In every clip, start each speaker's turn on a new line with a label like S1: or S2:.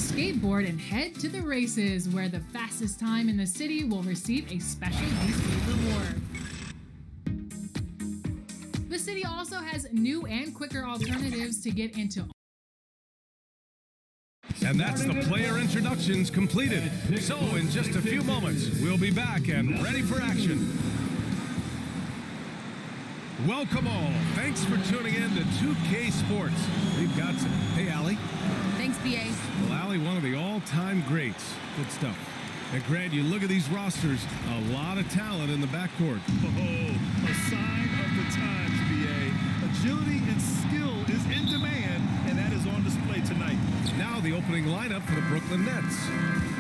S1: skateboard and head to the races, where the fastest time in the city will receive a special DC reward. The city also has new and quicker alternatives to get into.
S2: And that's the player introductions completed. So in just a few moments, we'll be back and ready for action. Welcome all. Thanks for tuning in to 2K Sports. We've got some... Hey, Allie.
S3: Thanks, BA.
S2: Well, Allie, one of the all-time greats. Good stuff. And Grant, you look at these rosters, a lot of talent in the backcourt.
S4: Oh, a sign of the times, BA. Agility and skill is in demand, and that is on display tonight.
S2: Now the opening lineup for the Brooklyn Nets.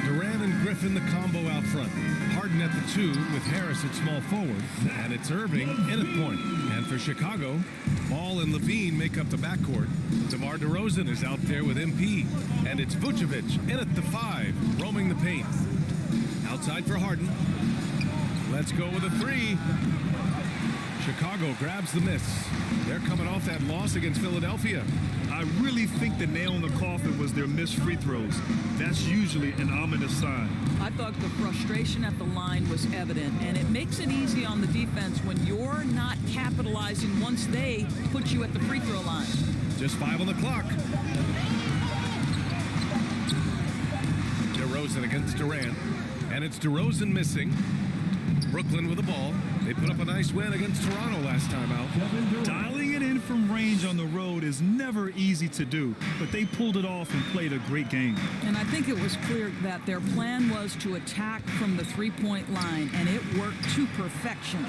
S2: Durant and Griffin, the combo out front. Harden at the 2 with Harris at small forward. And it's Irving in at point. And for Chicago, Ball and Levine make up the backcourt. DeMar DeRozan is out there with MP. And it's Vucevic in at the 5, roaming the paint. Outside for Harden. Let's go with a 3. Chicago grabs the miss. They're coming off that loss against Philadelphia.
S4: I really think the nail in the coffin was their missed free throws. That's usually an ominous sign.
S5: I thought the frustration at the line was evident, and it makes it easy on the defense when you're not capitalizing once they put you at the free throw line.
S2: Just 5 on the clock. DeRozan against Durant, and it's DeRozan missing. Brooklyn with the ball. They put up a nice win against Toronto last time out.
S4: Dialing it in from range on the road is never easy to do, but they pulled it off and played a great game.
S5: And I think it was clear that their plan was to attack from the three-point line, and it worked to perfection.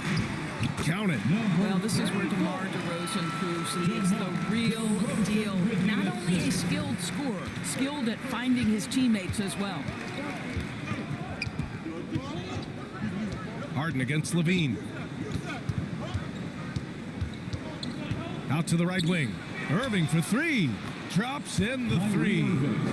S2: Count it.
S5: Well, this is where DeMar DeRozan proves he is the real deal. Not only a skilled scorer, skilled at finding his teammates as well.
S2: Harden against Levine. Out to the right wing. Irving for 3. Drops in the 3.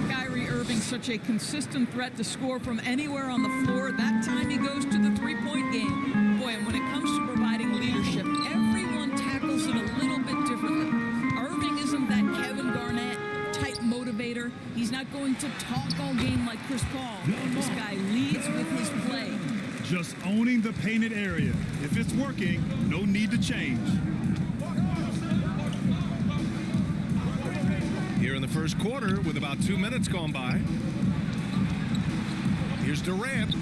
S5: Kyrie Irving, such a consistent threat to score from anywhere on the floor. That time he goes to the three-point game. Boy, and when it comes to providing leadership, everyone tackles it a little bit differently. Irving isn't that Kevin Garnett type motivator. He's not going to talk all game like Chris Paul. This guy leads with his play.
S4: Just owning the painted area. If it's working, no need to change.
S2: Here in the first quarter, with about 2 minutes gone by. Here's Durant.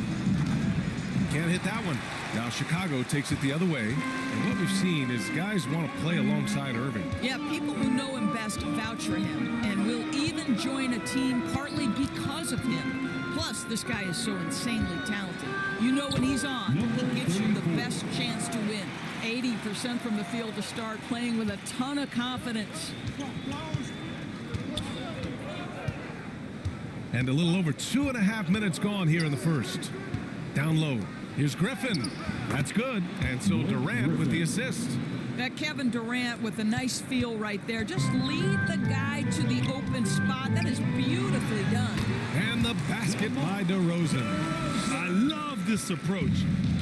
S2: Can't hit that one. Now Chicago takes it the other way. And what we've seen is guys want to play alongside Irving.
S5: Yeah, people who know him best vouch for him and will even join a team partly because of him. Plus, this guy is so insanely talented. You know when he's on, he gives you the best chance to win. 80% from the field to start, playing with a ton of confidence.
S2: And a little over 2.5 minutes gone here in the first. Down low. Here's Griffin. That's good. And so Durant with the assist.
S5: That Kevin Durant with a nice feel right there. Just lead the guy to the open spot. That is beautifully done.
S2: And the basket by DeRozan.
S4: I love this approach.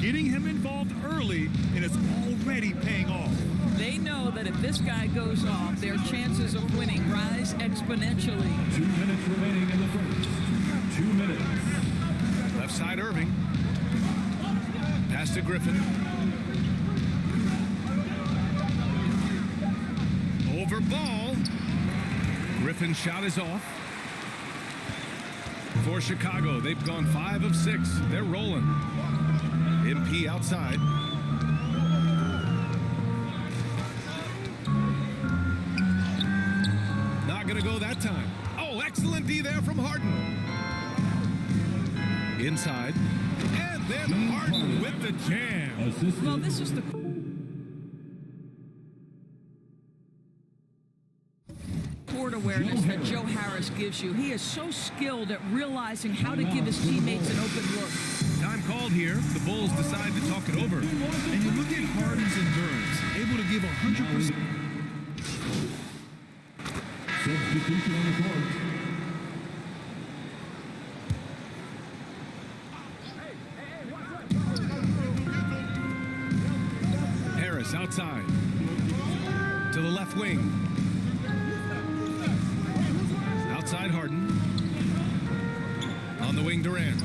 S4: Getting him involved early, and it's already paying off.
S5: They know that if this guy goes off, their chances of winning rise exponentially.
S6: 2 minutes remaining in the first. 2 minutes.
S2: Left side Irving. Pass to Griffin. Over ball. Griffin's shot is off. For Chicago, they've gone 5 of 6. They're rolling. MP outside. Not going to go that time. Oh, excellent D there from Harden. Inside. And then Harden with the jam.
S5: Well, this is the... court awareness that Joe Harris gives you. He is so skilled at realizing how to give his teammates an open look.
S2: Time called here. The Bulls decide to talk it over.
S4: And you look at Harden's endurance, able to give 100%.
S6: Substitution on the court.
S2: Harris outside. To the left wing. Outside Harden. On the wing, Durant.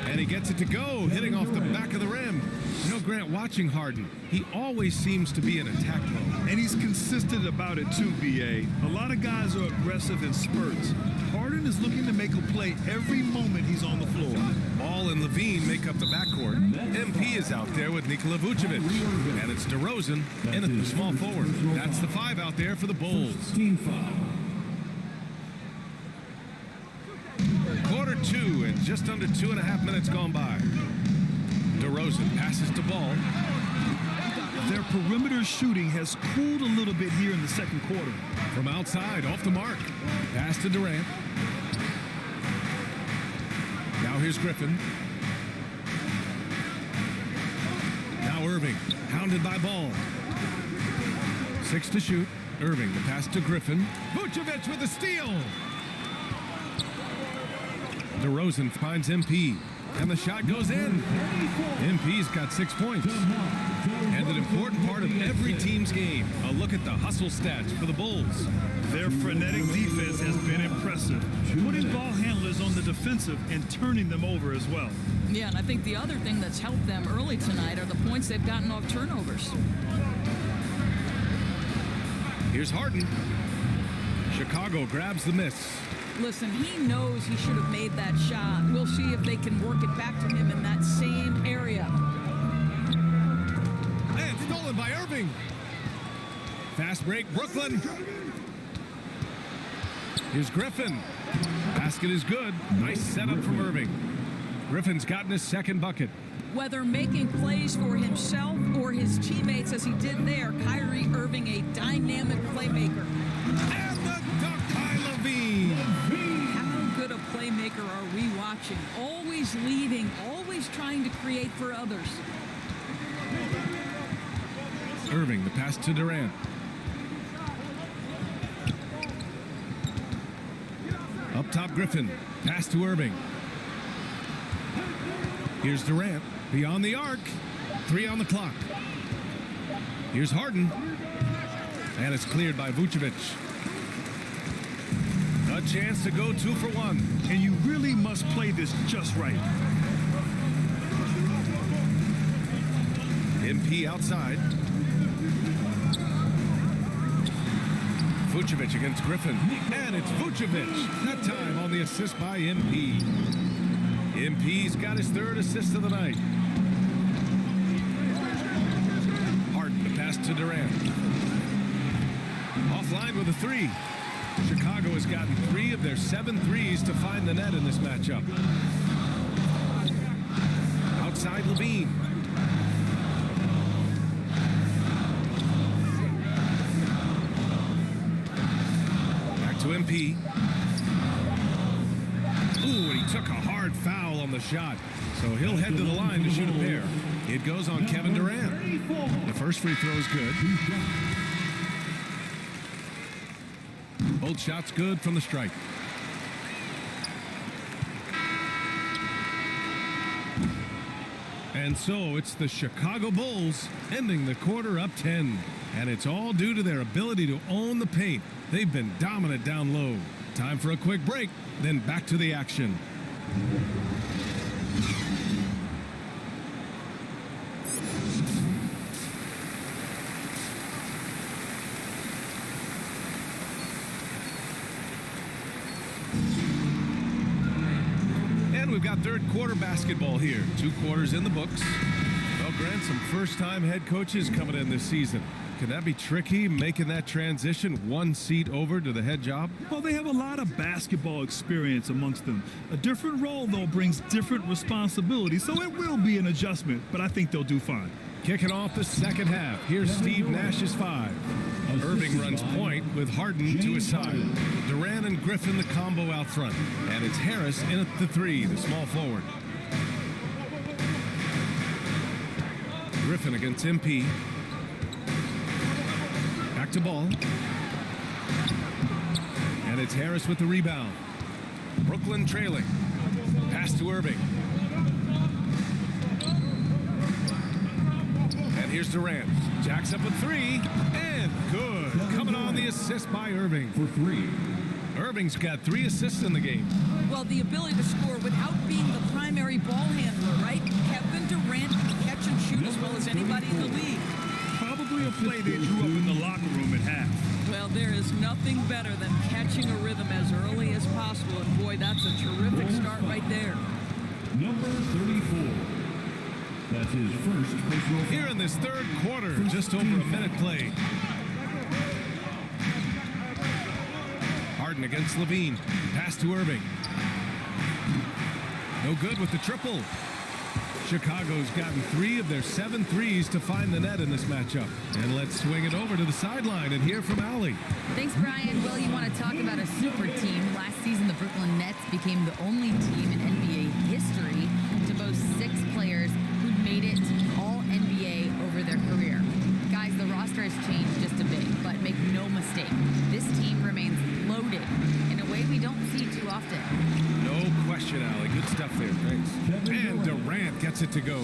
S2: And he gets it to go, hitting off the back of the rim. You know, Grant, watching Harden, he always seems to be in attack mode.
S4: And he's consistent about it too, B.A. A lot of guys are aggressive in spurts. Harden is looking to make a play every moment he's on the floor.
S2: Ball and Levine make up the backcourt. MP is out there with Nikola Vucevic. And it's DeRozan in at the small forward. That's the 5 out there for the Bulls.
S6: Team foul.
S2: Quarter 2 and just under 2.5 minutes gone by. DeRozan passes to Ball.
S4: Their perimeter shooting has cooled a little bit here in the second quarter.
S2: From outside, off the mark. Pass to Durant. Now here's Griffin. Now Irving, hounded by Ball. 6 to shoot. Irving, the pass to Griffin. Vucevic with a steal. DeRozan finds MP. And the shot goes in. MP's got 6 points. And an important part of every team's game. A look at the hustle stats for the Bulls.
S4: Their frenetic defense has been impressive, putting ball handlers on the defensive and turning them over as well.
S5: Yeah, and I think the other thing that's helped them early tonight are the points they've gotten off turnovers.
S2: Here's Harden. Chicago grabs the miss.
S5: Listen, he knows he should have made that shot. We'll see if they can work it back to him in that same area.
S2: And stolen by Irving. Fast break, Brooklyn. Here's Griffin. Basket is good. Nice setup from Irving. Griffin's gotten his second bucket.
S5: Whether making plays for himself or his teammates as he did there, Kyrie Irving, a dynamic playmaker.
S2: And the dunk by Levine.
S5: How good a playmaker are we watching? Always leading, always trying to create for others.
S2: Irving, the pass to Durant. Up top, Griffin. Pass to Irving. Here's Durant. Beyond the arc. 3 on the clock. Here's Harden. And it's cleared by Vucevic. A chance to go 2 for 1.
S4: And you really must play this just right.
S2: MP outside. Vucevic against Griffin. And it's Vucevic. That time on the assist by MP. MP's got his 3rd assist of the night. Harden, the pass to Durant. Offline with a 3. Chicago has gotten 3 of their 7 threes to find the net in this matchup. Outside Levine. Back to MP. Ooh, and he took a hard foul on the shot. So he'll head to the line to shoot a pair. It goes on Kevin Durant. The first free throw is good. Both shots good from the stripe. And so it's the Chicago Bulls ending the quarter up 10. And it's all due to their ability to own the paint. They've been dominant down low. Time for a quick break, then back to the action. And we've got third quarter basketball here. 2 quarters in the books. Well, Grant, some first-time head coaches coming in this season. Can that be tricky, making that transition 1 seat over to the head job?
S4: Well, they have a lot of basketball experience amongst them. A different role, though, brings different responsibilities, so it will be an adjustment, but I think they'll do fine.
S2: Kicking off the second half. Here's Steve Nash's 5. Irving runs point with Harden to his side. Durant and Griffin the combo out front. And it's Harris in at the 3, the small forward. Griffin against MP. Back to Ball. And it's Harris with the rebound. Brooklyn trailing. Pass to Irving. And here's Durant. Jacks up a 3. And good. Coming on the assist. assist by Irving.
S6: For 3.
S2: Irving's got 3 assists in the game.
S5: Well, the ability to score without being the primary ball handler, right? Kevin Durant can catch and shoot as well as anybody in the league.
S4: Probably a play they drew up in the locker room at half.
S5: Well, there is nothing better than catching a rhythm as early as possible, and boy, that's a terrific start right there.
S6: Number 34. That's his first personal foul.
S2: Here in this third quarter, just over a minute played. Harden against Levine. Pass to Irving. No good with the triple. Chicago's gotten 3 of their 7 threes to find the net in this matchup. And let's swing it over to the sideline and hear from Allie.
S3: Thanks, Brian. Well, you want to talk about a super team. Last season, the Brooklyn Nets became the only team in NBA history to boast 6 players who made it all NBA over their career. Guys, the roster has changed just a bit, but make no mistake, this team remains loaded in a way we don't see too often.
S2: No question, Allie. Good stuff there. Thanks. And Durant gets it to go.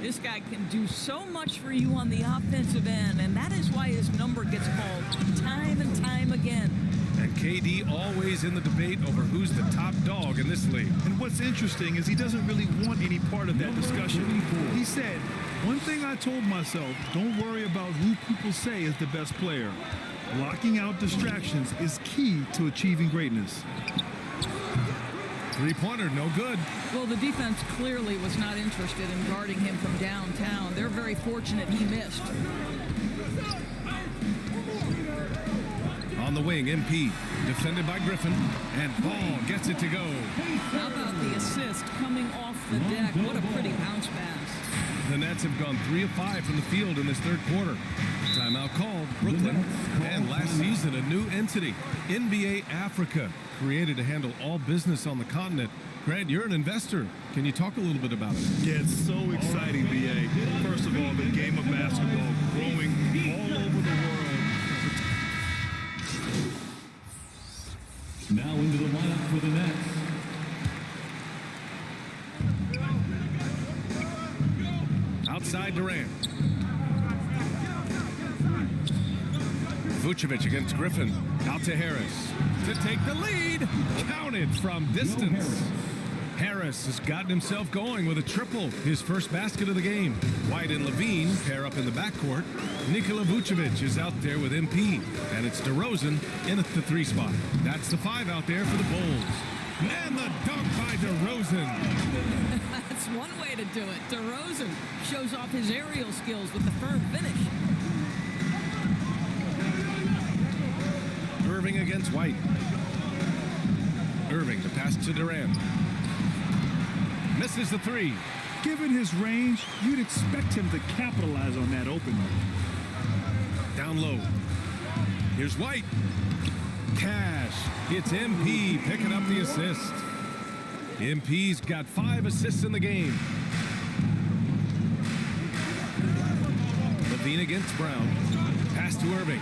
S5: This guy can do so much for you on the offensive end, and that is why his number gets called time and time again.
S2: And KD always in the debate over who's the top dog in this league.
S4: And what's interesting is he doesn't really want any part of that discussion. He said, one thing I told myself, don't worry about who people say is the best player. Blocking out distractions is key to achieving greatness.
S2: Three-pointer, no good.
S5: Well, the defense clearly was not interested in guarding him from downtown. They're very fortunate he missed.
S2: On the wing, MP, defended by Griffin, and Ball gets it to go.
S5: How about the assist coming off the deck? What a pretty bounce pass.
S2: The Nets have gone 3 of 5 from the field in this third quarter. Timeout called, Brooklyn. And last season, a new entity, NBA Africa, created to handle all business on the continent. Grant, you're an investor. Can you talk a little bit about it?
S4: Yeah, it's so exciting, BA. First of all, the game of basketball growing all over the world.
S6: Now into the lineup for the Nets.
S2: Outside Durant. Vucevic against Griffin. Out to Harris to take the lead. Counted from distance. Harris has gotten himself going with a triple. His first basket of the game. White and Levine pair up in the backcourt. Nikola Vucevic is out there with MP. And it's DeRozan in at the 3 spot. That's the 5 out there for the Bulls. And the dunk by DeRozan.
S5: That's one way to do it. DeRozan shows off his aerial skills with the firm finish.
S2: Irving against White. Irving, the pass to Durant. Misses the 3.
S4: Given his range, you'd expect him to capitalize on that opener.
S2: Down low. Here's White. Cash. It's MP picking up the assist. MP's got 5 assists in the game. Levine against Brown. Pass to Irving.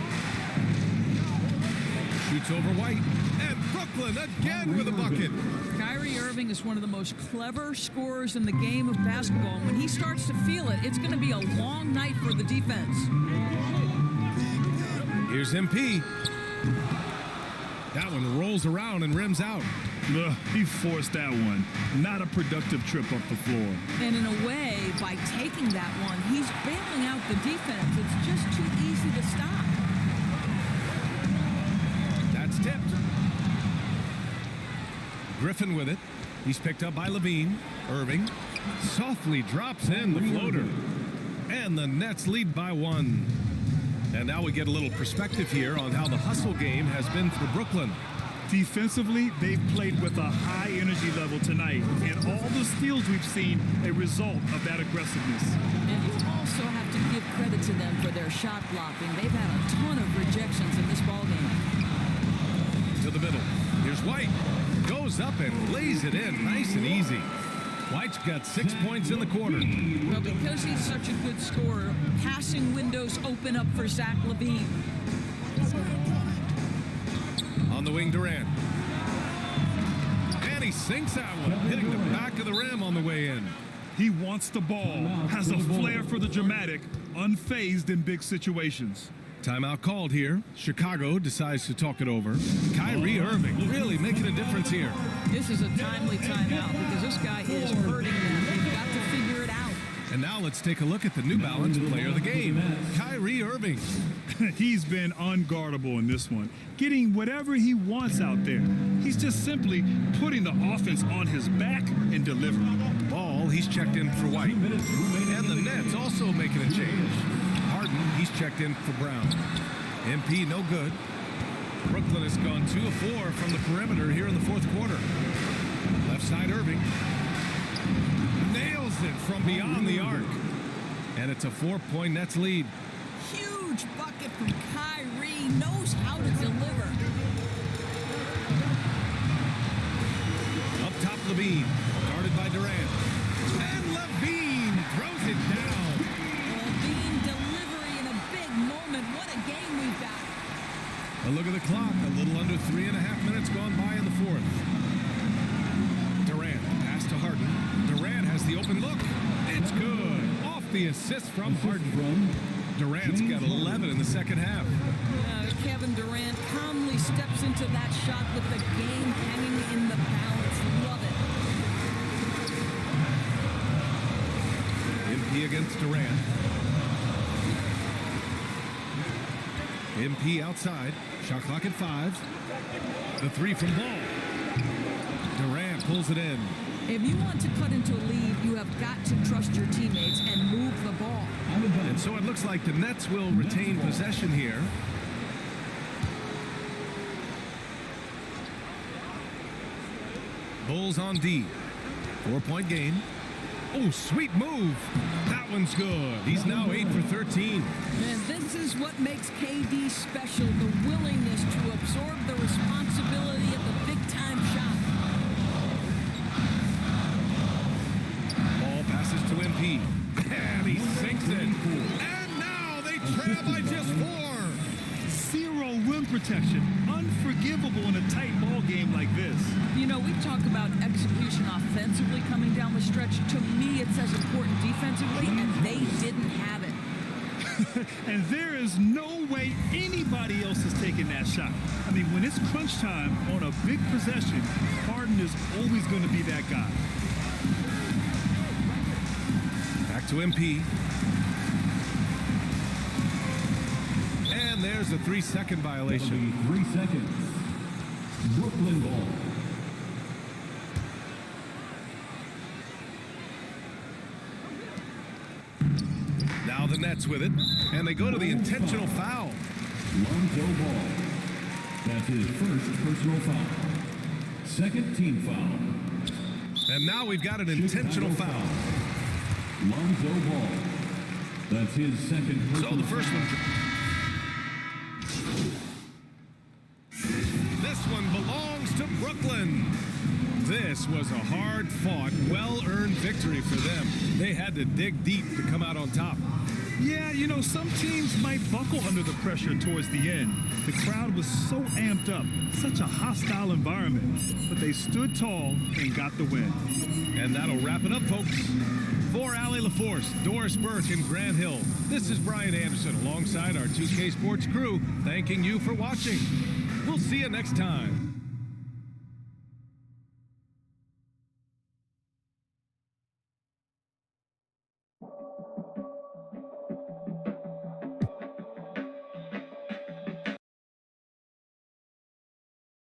S2: Shoots over White. And Brooklyn again with a bucket.
S5: Kyrie Irving is one of the most clever scorers in the game of basketball. And when he starts to feel it, it's going to be a long night for the defense.
S2: Here's MP. That one rolls around and rims out.
S4: He forced that one. Not a productive trip up the floor.
S5: And in a way, by taking that one, he's bailing out the defense. It's just too easy to stop.
S2: That's tipped. Griffin with it. He's picked up by Levine. Irving softly drops in the floater. And the Nets lead by 1. And now we get a little perspective here on how the hustle game has been for Brooklyn.
S4: Defensively, they've played with a high energy level tonight, and all the steals we've seen a result of that aggressiveness.
S5: And you also have to give credit to them for their shot blocking. They've had a ton of rejections in this ballgame.
S2: To the middle. Here's White. Goes up and lays it in nice and easy. White's got 6 points in the quarter.
S5: Well, because he's such a good scorer, passing windows open up for Zach LaVine.
S2: On the wing, Durant. And he sinks that one, hitting the back of the rim on the way in.
S4: He wants the ball, has a flair for the dramatic, unfazed in big situations.
S2: Timeout called here. Chicago decides to talk it over. Kyrie Irving really making a difference here.
S5: This is a timely timeout because this guy is hurting them. They've got to figure it out.
S2: And now let's take a look at the New Balance player of the game, Kyrie Irving.
S4: He's been unguardable in this one, getting whatever he wants out there. He's just simply putting the offense on his back and delivering.
S2: Ball, he's checked in for White. And the Nets also making a change. Harden, he's checked in for Brown. MP, no good. Brooklyn has gone 2 of 4 from the perimeter here in the fourth quarter. Left side Irving. Nails it from beyond the arc. And it's a 4-point Nets lead.
S5: Huge bucket from Kyrie. Knows how to deliver.
S2: Up top, Levine. Guarded by Durant. And Levine throws it down.
S5: Levine delivery in a big moment. What a game we've got.
S2: A look at the clock. A little under 3.5 minutes gone by in the fourth. Durant pass to Harden. Durant has the open look. It's good. Off the assist from Harden. Durant's got 11 in the second half.
S5: Kevin Durant calmly steps into that shot with the game hanging in the balance. Love it.
S2: MP against Durant. MP outside. Shot clock at 5. The 3 from Ball. Durant pulls it in.
S5: If you want to cut into a lead, you have got to trust your teammates and move the ball.
S2: And so it looks like the Nets will retain possession here. Bulls on D. 4-point game. Oh, sweet move. That one's good. He's now 8 for 13.
S5: And this is what makes KD special, the willingness to absorb the responsibility of the big-time shot.
S2: Ball passes to MP. And he sinks it. And now they trail by just 4.
S4: Zero rim protection. Unforgivable in a tight ball game like this.
S5: You know, we talk about execution offensively coming down the stretch. To me, it's as important defensively, and they didn't have it.
S4: And there is no way anybody else is taking that shot. I mean, when it's crunch time on a big possession, Harden is always going to be that guy.
S2: Back to MP. And there's a 3-second violation.
S6: 3 seconds. Brooklyn ball.
S2: Now the Nets with it, and they go to the intentional foul.
S6: Lonzo Ball. That's his first personal foul. Second team foul.
S2: And now we've got an intentional foul.
S6: Lonzo Ball. That's his second personal
S2: So the first one. This one belongs to Brooklyn. This was a hard-fought, well-earned victory for them. They had to dig deep to come out on top.
S4: Yeah, you know, some teams might buckle under the pressure towards the end. The crowd was so amped up, such a hostile environment, but they stood tall and got the win.
S2: And that'll wrap it up, folks. For Allie LaForce, Doris Burke, and Grant Hill, this is Brian Anderson alongside our 2K Sports crew, thanking you for watching. We'll see you next time.